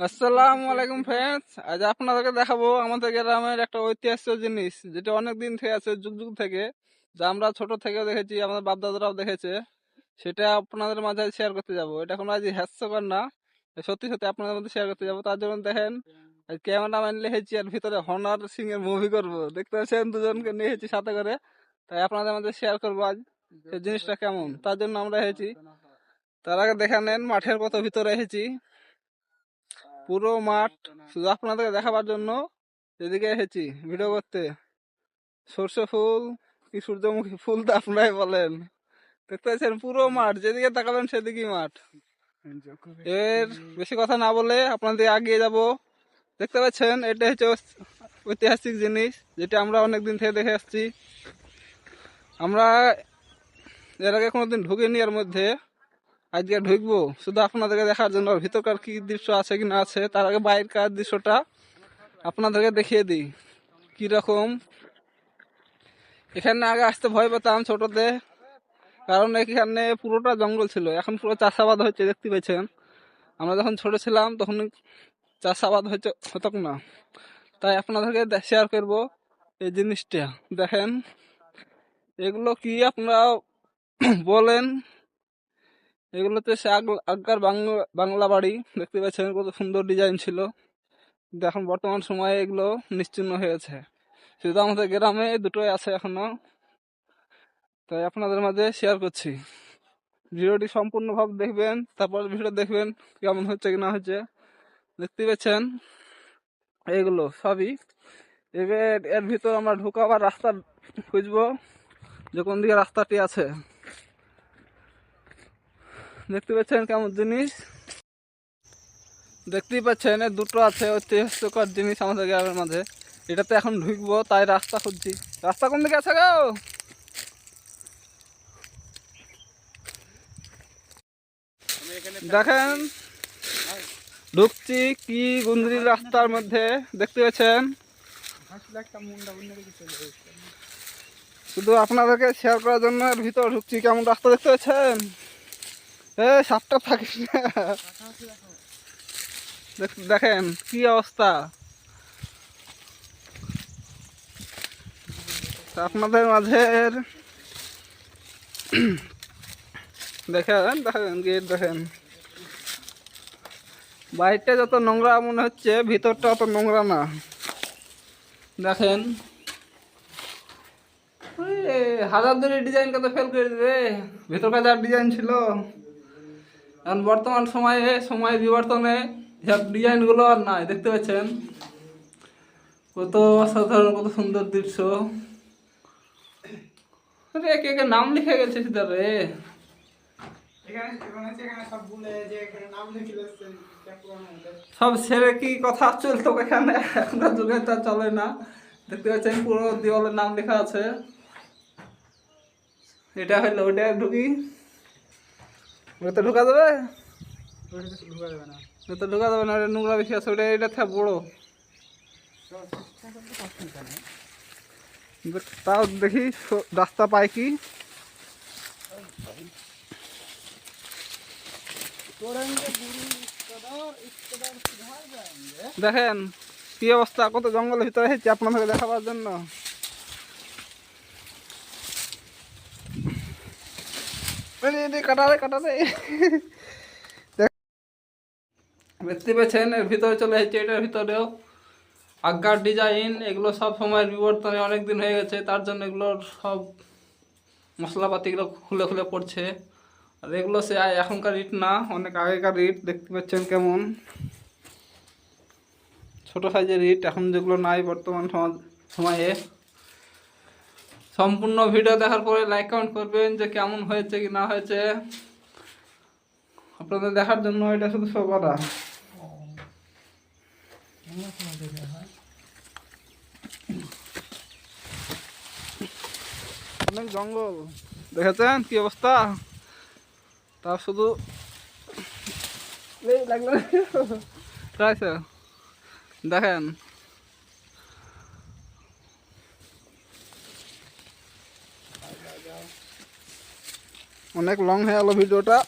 আসসালামু আলাইকুম ফ্রেন্ডস, আজ আপনাদেরকে দেখাবো আমাদের গ্রামের একটা ঐতিহাসিক জিনিস যেটা অনেক দিন থেকে আছে, যুগ যুগ থেকে, যা আমরা ছোট থেকেও দেখেছি, আমাদের বাপ দাদারাও দেখেছে। সেটা আপনাদের মাঝে শেয়ার করতে যাব। এটা কোনো আজ হাস্যকর না, সত্যি সত্যি আপনাদের মধ্যে শেয়ার করতে যাবো। তার জন্য দেখেন, আজ ক্যামেরাম্যান লিখেছি আর ভিতরে হনার সিং এর মুভি করবো। দেখতে পাচ্ছেন দুজনকে নিয়েছি সাথে করে, তাই আপনাদের মধ্যে শেয়ার করবো আজ সেই জিনিসটা কেমন। তার জন্য আমরা এসেছি। তার আগে দেখে নেন মাঠের কত ভিতরে এসেছি। পুরো মাঠ শুধু আপনাদের দেখাবার জন্য এদিকে এসেছি ভিডিও করতে। সর্ষে ফুল কি সূর্যমুখী ফুল তো আপনারাই বলেন। দেখতে পাচ্ছেন পুরো মাঠ, যেদিকে তাকাবেন সেদিকেই মাঠ। এর বেশি কথা না বলে আপনাদের এগিয়ে যাব। দেখতে পাচ্ছেন এটা হচ্ছে ঐতিহাসিক জিনিস, যেটা আমরা অনেকদিন থেকে দেখে আসছি। আমরা এর আগে কোনোদিন ঢুকিনি এর মধ্যে, আজকে ঢুকবো শুধু আপনাদেরকে দেখার জন্য। ভিতরকার কি দৃশ্য আছে কি না আছে, তার আগে বাইরের দৃশ্যটা আপনাদেরকে দেখিয়ে দিই কিরকম। এখানে আগে আসতে ভয় পেতাম ছোটতে, কারণ এখানে পুরোটা জঙ্গল ছিল। এখন পুরো চাষাবাদ হচ্ছে, দেখতে পেয়েছেন। আমরা যখন ছোট ছিলাম তখন চাষাবাদ হতো না। তাই আপনাদেরকে শেয়ার করবো এই জিনিসটা। দেখেন এগুলো কি আপনারা বলেন। এগুলোতে সে আগকার বাংলা বাড়ি, দেখতে পাচ্ছেন কত সুন্দর ডিজাইন ছিল। কিন্তু এখন বর্তমান সময়ে এগুলো নিশ্চিহ্ন হয়েছে। শুধু আমাদের গ্রামে দুটোই আছে এখনো, তাই আপনাদের মাঝে শেয়ার করছি। ভিডিওটি সম্পূর্ণভাবে দেখবেন, তারপর ভিডিও দেখবেন কেমন হচ্ছে কি না হচ্ছে। দেখতে পাচ্ছেন এইগুলো সবই। এবার এর ভিতর আমরা ঢুকাবার রাস্তা খুঁজবো, যে কোন দিকে রাস্তাটি আছে। দেখতে পাচ্ছেন কেমন জিনিস। দেখতেই পাচ্ছেন এর দুটো আছে ঐতিহাসিকর জিনিস আমাদের গ্রামের মাঝে। এটাতে এখন ঢুকবো, তাই রাস্তা খুঁজছি। রাস্তা কোন দিকে আছে গো? দেখেন ঢুকছি কি গুন্দ্রি রাস্তার মধ্যে, দেখতে পাচ্ছেন। শুধু আপনাদেরকে শেয়ার করার জন্য এর ভিতর ঢুকছি। কেমন রাস্তা দেখতে পাচ্ছেন। সাতটা থাকিস না। দেখেন কি অবস্থা। আপনাদের মাঝের দেখেন দেখেন গেট দেখেন। বাইরটা যত নোংরা মনে হচ্ছে, ভিতরটা অত নোংরা না। দেখেন হাজার দুই ডিজাইন কত ফেল করে দিবে। ভেতরকার যা ডিজাইন ছিল, এখন বর্তমান সময় বিবর্তনে সব ডিজাইনগুলো আর নাই। দেখতে পাচ্ছেন কত অসাধারণ, কত সুন্দর দৃশ্য। রে কে কে নাম লিখে গেছে সিধা রে। সব ছেড়ে কি কথা চলতো এখানে, এখনকার যুগে তা চলে না। দেখতে পাচ্ছেন পুরো দেওয়ালের নাম লেখা আছে। এটা হইলো ওইটা ঢুকি, ওটা ঢুকা যাবে, ওটা ঢুকা যাবে না। ওটা নোংরা বেশি আছে, ওটা এটা থেকে বড়। তাও দেখি রাস্তা পাই কি। দেখেন কি অবস্থা, কত জঙ্গলের ভিতরে এসেছি আপনাদেরকে দেখাবার জন্য। কাটারে কাটারে দেখতে পেয়েছেন এর ভিতরে চলে এসেছে। এটার ভিতরেও আগকার ডিজাইন, এগুলো সব সময়ের বিবর্তনে অনেক দিন হয়ে গেছে, তার জন্য এগুলোর সব মশলাপাতিগুলো খুলে খুলে পড়ছে। আর এগুলো সে এখনকার ইট না, অনেক আগেকার ইট। দেখতে পাচ্ছেন কেমন ছোট সাইজের ইট, এখন যেগুলো নাই বর্তমান সময়ে। সম্পূর্ণ ভিডিও দেখার পরে লাইক কমেন্ট করবেন যে কেমন হয়েছে কি না হয়েছে। আপনাদের দেখার জন্য এটা শুধু শো করা। অনেক জঙ্গল, দেখেছেন কি অবস্থা। তা শুধু দেখেন অনেক লং হয়ে গেল ভিডিওটা।